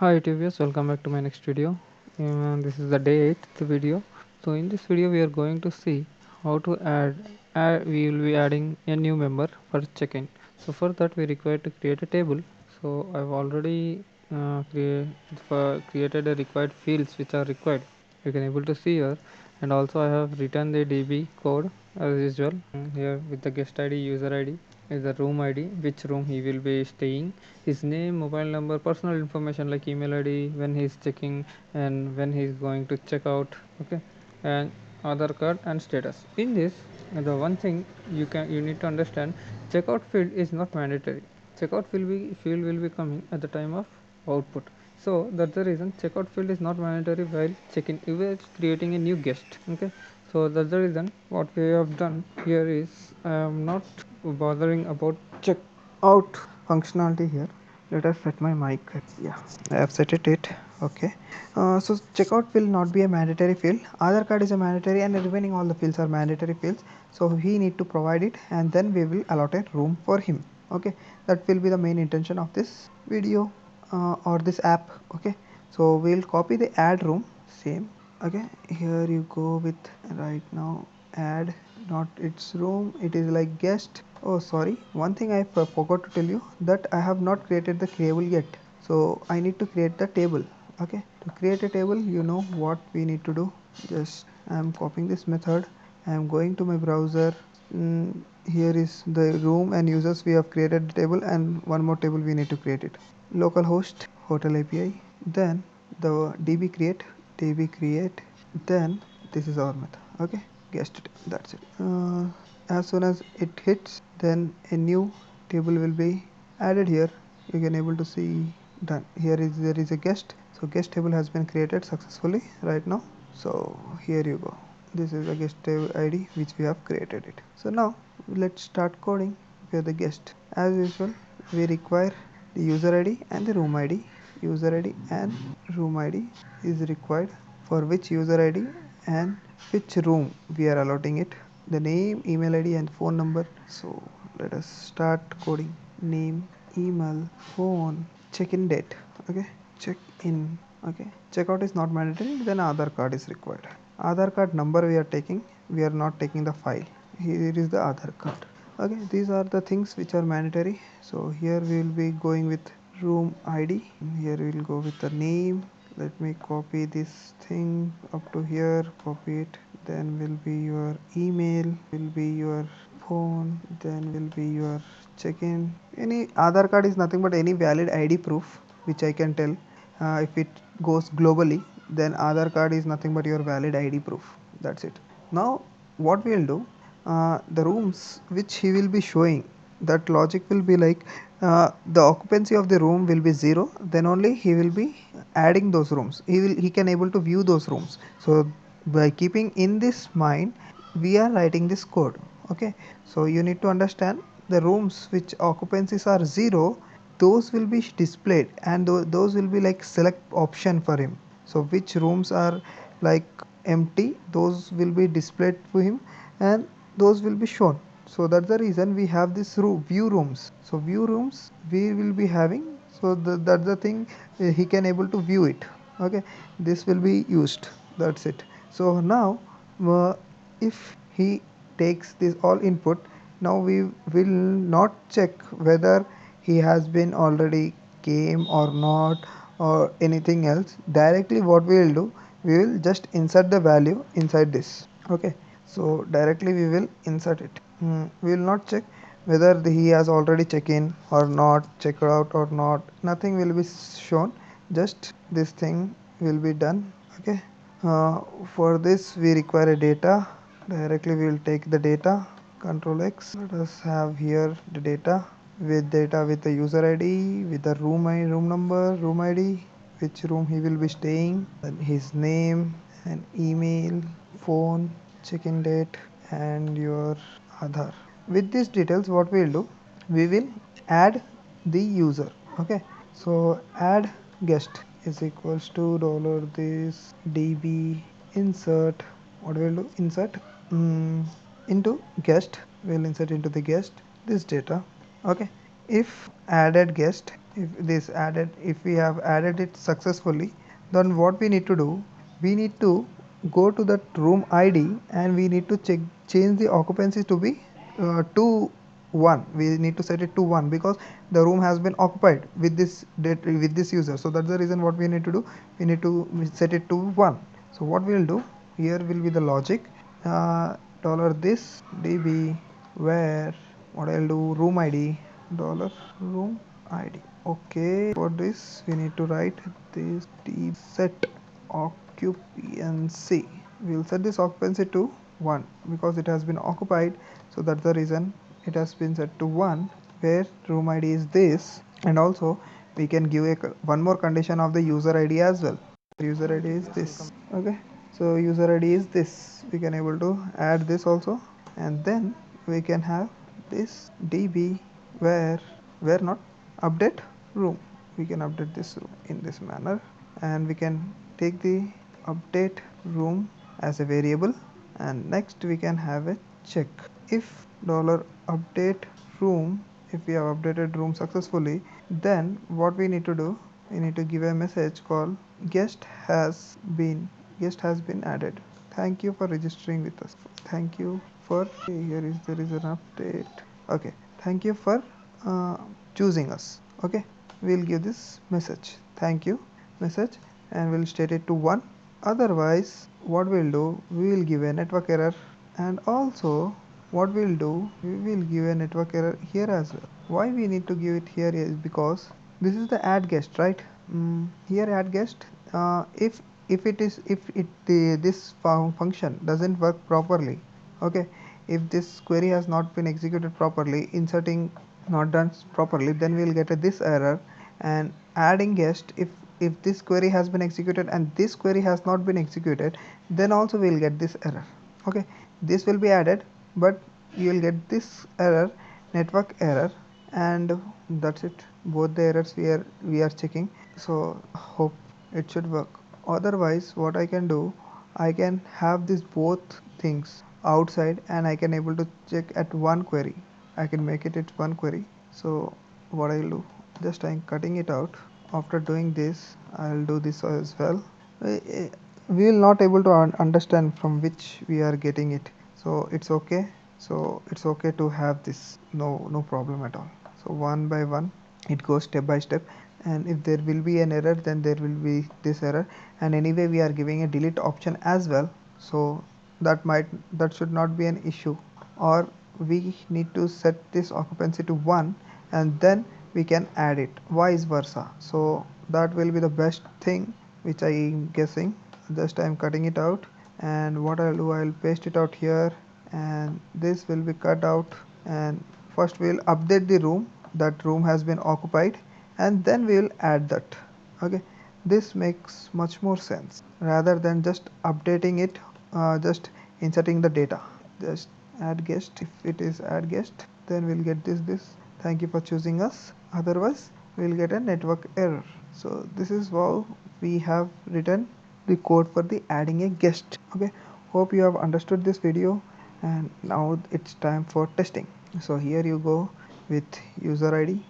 Hi TVS, welcome back to my next video. This is the day 8th video. So in this video we are going to see how to we will be adding a new member for check-in. So for that we require to create a table. So I've already created a required fields which are required. You can able to see here, and also I have written the DB code as usual here with the guest ID, user ID is the room ID, which room he will be staying, his name, mobile number, personal information like email ID, when he is checking and when he is going to check out. Okay, and Aadhaar card and status. In this, the one thing you need to understand, checkout field is not mandatory. Checkout field will be coming at the time of output. So that's the reason checkout field is not mandatory while checking. You are creating a new guest. Okay, so that's the reason what we have done here is I am not bothering about check out functionality here. Let us set my mic. Yeah, I have set it. Okay, so checkout will not be a mandatory field. Aadhaar card is a mandatory, and remaining all the fields are mandatory fields. So he need to provide it, and then we will allot a room for him. Okay, that will be the main intention of this video or this app. Okay, so we'll copy the add room, same. Okay, here you go with right now add, not its room, it is like guest. Oh sorry, one thing I forgot to tell you, that I have not created the table yet, so I need to create the table. Okay, to create a table, you know what we need to do. Just I am copying this method, I am going to my browser. Here is the room and users, we have created the table, and one more table we need to create it. Localhost hotel API, then the db create, then this is our method. Okay, guest it, that's it. As soon as it hits, then a new table will be added here. You can able to see done. Here is there is a guest, so guest table has been created successfully right now. So here you go, this is a guest table ID which we have created it. So now let's start coding for the guest. As usual, we require the user ID and the room ID. User ID and room ID is required, for which user ID and which room we are allotting it, the name, email ID and phone number. So let us start coding. Name, email, phone, check-in date. Okay, check-in. Okay, checkout is not mandatory, then Aadhaar card is required. Aadhaar card number we are taking, we are not taking the file. Here is the Aadhaar card. Okay, these are the things which are mandatory. So here we will be going with room ID. Here we will go with the name. Let me copy this thing up to here, copy it. Then will be your email, will be your phone, then will be your check-in. Any Aadhaar card is nothing but any valid ID proof which I can tell. If it goes globally, then Aadhaar card is nothing but your valid ID proof. That's it. Now what we will do, the rooms which he will be showing, that logic will be like the occupancy of the room will be 0, then only he will be adding those rooms, he can able to view those rooms. So by keeping in this mind, we are writing this code. Okay, so you need to understand, the rooms which occupancies are 0, those will be displayed, and those will be like select option for him. So which rooms are like empty, those will be displayed for him, and those will be shown. So that's the reason we have this view rooms. So view rooms we will be having, so that's the thing, he can able to view it. Okay, this will be used, that's it. So now if he takes this all input, now we will not check whether he has been already came or not or anything else. Directly what we will do, we will just insert the value inside this. Okay, so directly we will insert it. We will not check whether he has already checked in or not, checked out or not, nothing will be shown, just this thing will be done. Okay, uh, for this we require a data. Directly we will take the data, control X. Let us have here the data with the user ID, with the room number, room ID, which room he will be staying, and his name and email, phone, check-in date and your Aadhaar. With these details what we will do, we will add the user. Okay, so add guest is equals to dollar this db insert, what we will do, insert into guest, we will insert into the guest this data. Okay, if added guest if we have added it successfully, then what we need to do, we need to go to that room ID and we need to change the occupancy to be to 1. We need to set it to 1 because the room has been occupied with this user. So that's the reason what we need to do, we need to set it to 1. So what we'll do, here will be the logic, dollar this db where, what I'll do, room ID, dollar room ID. Okay, for this we need to write this set occupancy. We'll set this occupancy to 1 because it has been occupied. So that's the reason it has been set to 1, where room ID is this. And also we can give one more condition of the user ID as well. User ID is this. Okay, so user ID is this. We can able to add this also, and then we can have this db where not update room. We can update this room in this manner, and we can take the update room as a variable. And next we can have a check. If dollar update room, if we have updated room successfully, then what we need to do, we need to give a message called guest has been added. Thank you for registering with us. Thank you for, here is there is an update. Okay, thank you for uh, choosing us. Okay, we'll give this message, thank you message, and we'll state it to 1. Otherwise what we'll do, we will give a network error. And also what we'll do, we will give a network error here as well. Why we need to give it here is because this is the add guest, right? Here add guest, if it is, if it this function doesn't work properly, okay, if this query has not been executed properly, inserting not done properly, then we'll get this error. And adding guest, if this query has been executed and this query has not been executed, then also we'll get this error. Okay, this will be added, but you will get this error, network error. And that's it, both the errors we are checking. So hope it should work. Otherwise what I can do, I can have this both things outside and I can able to check at one query. I can make it one query. So what I'll do, just I'm cutting it out. After doing this, I'll do this as well. We will not able to understand from which we are getting it, so it's okay. So it's okay to have this, no problem at all. So one by one it goes step by step, and if there will be an error, then there will be this error. And anyway we are giving a delete option as well, so that should not be an issue. Or we need to set this occupancy to 1 and then we can add it, vice versa. So that will be the best thing, which I am guessing. Just I am cutting it out, and what I'll do, I'll paste it out here, and this will be cut out. And first we'll update the room, that room has been occupied, and then we'll add that. Okay, this makes much more sense rather than just updating it, just inserting the data. Just add guest, if it is add guest, then we'll get this thank you for choosing us. Otherwise we'll get a network error. So this is how we have written the code for the adding a guest. Okay, hope you have understood this video, and now it's time for testing. So here you go with user ID.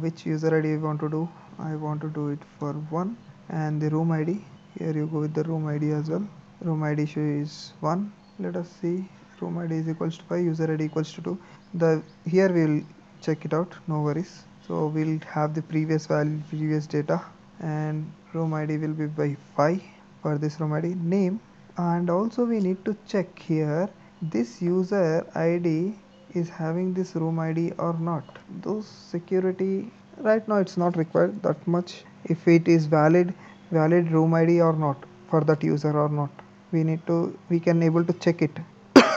Which user ID you want to do? I want to do it for 1. And the room ID, here you go with the room ID as well. Room ID is 1. Let us see, room ID is equals to 5, user ID equals to 2. The here we'll check it out, no worries. So we'll have the previous value, previous data, and room ID will be by 5 for this room ID name. And also we need to check here, this user ID is having this room ID or not. Those security, right now it's not required that much. If it is valid room ID or not for that user or not, we can able to check it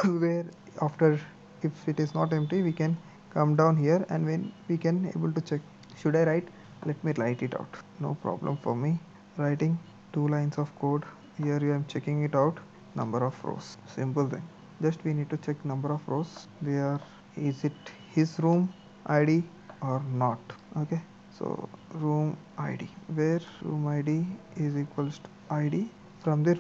where after, if it is not empty, we can come down here and when we can able to check. Should I write? Let me write it out, no problem for me writing 2 lines of code. Here I am checking it out, number of rows, simple thing. Just we need to check number of rows there, is it his room ID or not. Okay, so room ID, where room ID is equals to ID from the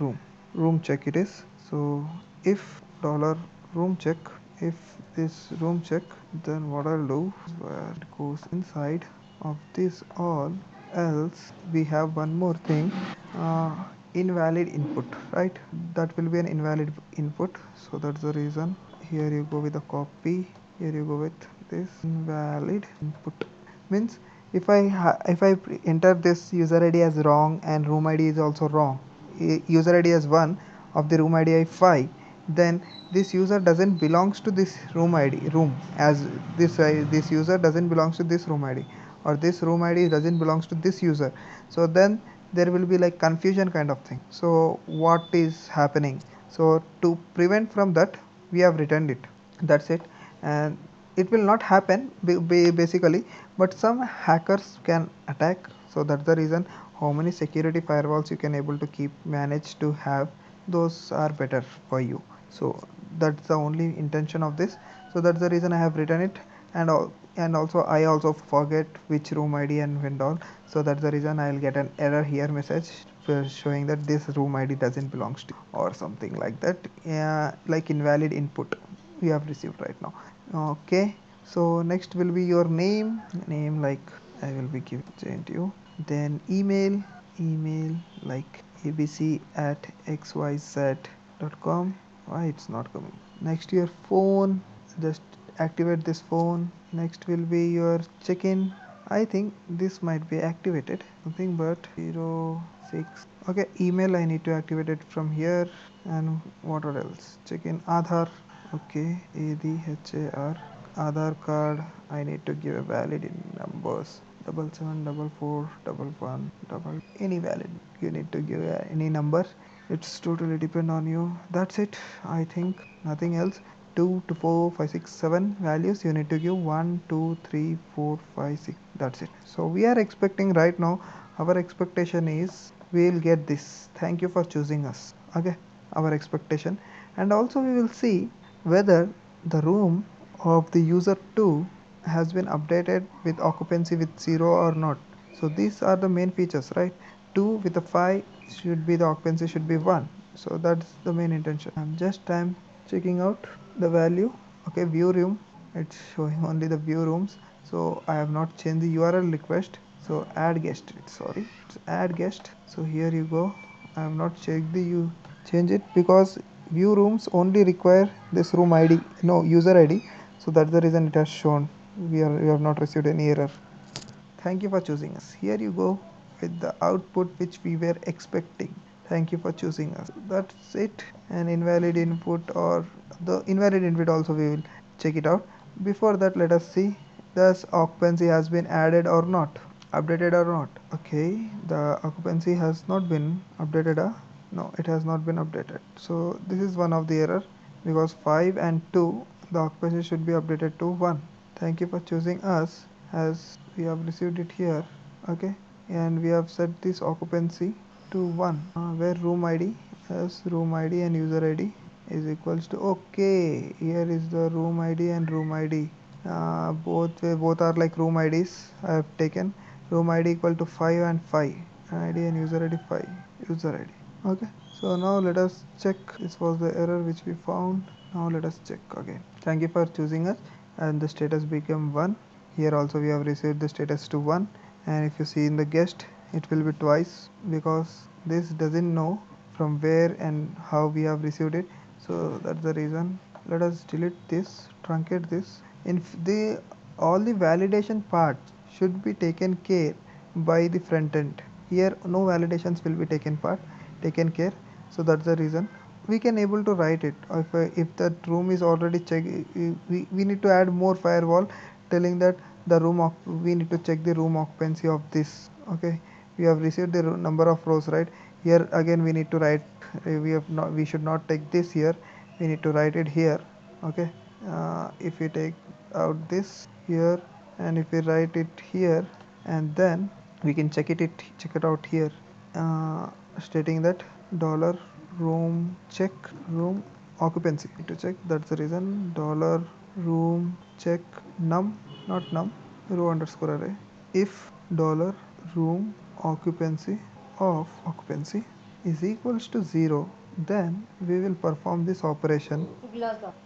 room check it is. So if dollar room check, if this room check, then what I'll do, where it goes inside of this all, else we have one more thing, uh, invalid input, right? That will be an invalid input, so that's the reason here you go with the copy, here you go with this invalid input. Means if I enter this user id as wrong and room id is also wrong, user id as 1 of the room id 5, then this user doesn't belongs to this room id room, as this user doesn't belongs to this room id, or this room id doesn't belongs to this user. So then there will be like confusion kind of thing. So what is happening? So to prevent from that, we have returned it. That's it. And it will not happen basically, but some hackers can attack. So that's the reason how many security firewalls you can able to keep manage to have, those are better for you. So that's the only intention of this. So that's the reason I have written it. And also I also forget which room id and when all. So that's the reason I'll get an error here message for showing that this room id doesn't belongs to you or something like that. Like invalid input we have received right now. Okay, so next will be your name, like I will be giving JNTU. Then email like abc at xyz.com. Why it's not coming? Next your phone, just activate this phone. Next will be your check-in. I think this might be activated, nothing but 06. Okay, email I need to activate it from here. And what else? Check-in Aadhaar. Okay, ADHAR. Aadhaar card. I need to give a valid in numbers. 774411 double any valid. You need to give any number. It's totally depend on you. That's it. I think nothing else. 2 to 4 5 6 7 values you need to give. 1 2 3 4 5 6. That's it. So we are expecting right now. Our expectation is we will get this. Thank you for choosing us. Okay, our expectation. And also we will see whether the room of the user 2 has been updated with occupancy with 0 or not. So these are the main features, right? 2 with a 5 should be the occupancy should be 1. So that's the main intention. I'm checking out the value. Okay, view room, it's showing only the view rooms. So I have not changed the URL request. So add guest, sorry, it's add guest. So here you go. I have not checked the you change it because view rooms only require this room id, no user id. So that's the reason it has shown. We have not received any error. Thank you for choosing us. Here you go with the output which we were expecting. Thank you for choosing us. That's it. An invalid input, or the invalid input also we will check it out. Before that, let us see this occupancy has been added or not, updated or not. Okay, the occupancy has not been updated. No, it has not been updated. So this is one of the error, because 5 and 2 the occupancy should be updated to 1. Thank you for choosing us, as we have received it here. Okay, and we have set this occupancy to 1, where room id, as room id and user id is equals to, okay, here is the room id and room id. Both are like room ids. I have taken room id equal to 5 and 5, id and user id 5, user id. Okay, so now let us check. This was the error which we found. Now let us check again. Thank you for choosing us, and the status became 1. Here also we have received the status to 1. And if you see in the guest, it will be twice, because this doesn't know from where and how we have received it. So that's the reason. Let us delete this, truncate this. In the all the validation parts should be taken care by the front end. Here no validations will be taken care. So that's the reason we can able to write it. If that room is already checked, we need to add more firewall telling that the we need to check the room occupancy of this. Okay, we have received the number of rows, right? Here again we need to write, we should not take this here, we need to write it here. Okay, if we take out this here, and if we write it here, and then we can check it out here, stating that dollar room check room occupancy to check. That's the reason dollar room check num, not num, row underscore array. If dollar room occupancy of occupancy is equals to 0, then we will perform this operation.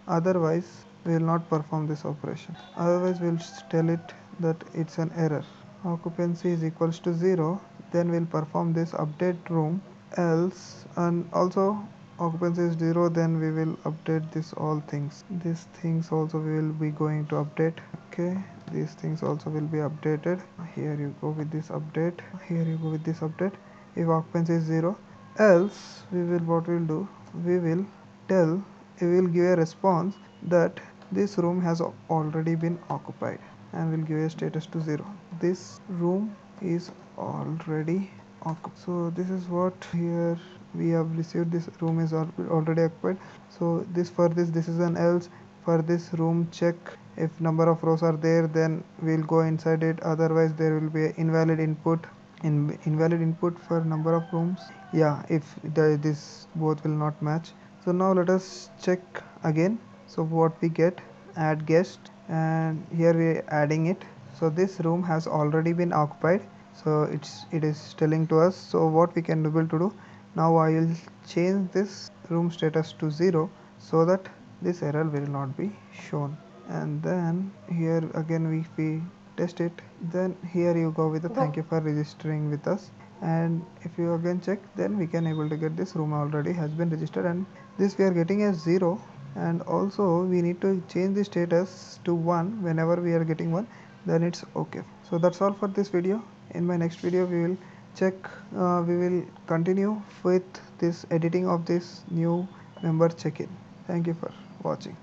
Otherwise we will not perform this operation. Otherwise we will tell it that it's an error. occupancy is equals to 0, then we'll perform this update room. Else, and also occupancy is 0, then we will update this all things. These things also we will be going to update. Okay, these things also will be updated. Here you go with this update, here you go with this update. If occupancy is 0, else we will, what we'll do, we will tell, we will give a response that this room has already been occupied, and we'll give a status to 0. This room is already occupied. So this is what here we have received, this room is already occupied. So this, for this is an else. For this room, check if number of rows are there, then we'll go inside it, otherwise there will be invalid input. Invalid input for number of rooms, yeah, if this both will not match. So now let us check again. So what we get, add guest, and here we are adding it. So this room has already been occupied, so it is telling to us. So what we can able to do now, I will change this room status to 0 so that this error will not be shown. And then here again we test it, then here you go with the thank you for registering with us. And if you again check, then we can able to get this room already has been registered, and this we are getting as 0. And also we need to change the status to 1 whenever we are getting 1, then it's okay. So that's all for this video. In my next video we will check, we will continue with this editing of this new member check-in. Thank you for watching.